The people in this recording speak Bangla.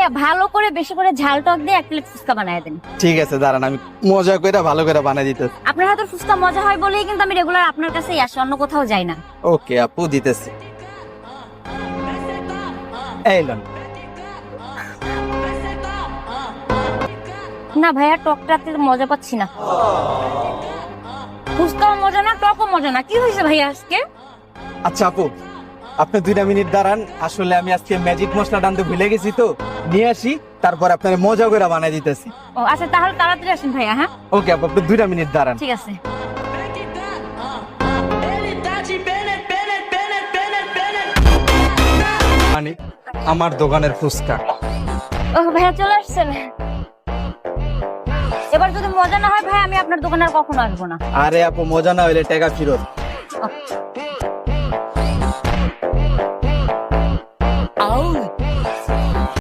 ভাইয়া ভালো করে বেশি করে ঝাল টক দিয়ে এক প্লেট ফুচকা বানায় দেন। ঠিক আছে, দাঁড়ান আমি মজা করে ভালো করে বানাই দিতেছি। আপনার হাতের ফুচকা মজা হয় বলেই কিন্তু আমি রেগুলার আপনার কাছেই আসি, অন্য কোথাও যাই না। ওকে আপু, দিতেছি। এই লন। না ভাইয়া, টকটাতে মজা পাচ্ছি না। ফুচকাও মজা না, টকও মজা না, কি হয়েছে ভাইয়া আজকে? আচ্ছা আপু, আপনি 2 মিনিট দাঁড়ান, আসলে আমি আজকে ম্যাজিক মশলাটা আনতে ভুলে গেছি, তো নিয়ে আসি, তারপর আপনার মজা করে বানাই দিতেছি। ও আচ্ছা, তাহলে তাড়াতাড়ি আসেন ভাইয়া। হ্যাঁ ওকে আপু, আপনি 2 মিনিট দাঁড়ান। ঠিক আছে। মানে আমার দোকানের ফুচকা। ও ভাইয়া চলে আসছেন। এবার যদি মজা না হয় ভাই, আমি আপনার দোকানে আর কখনো আসবো না। আরে আপু, মজা না হইলে টাকা ফেরত।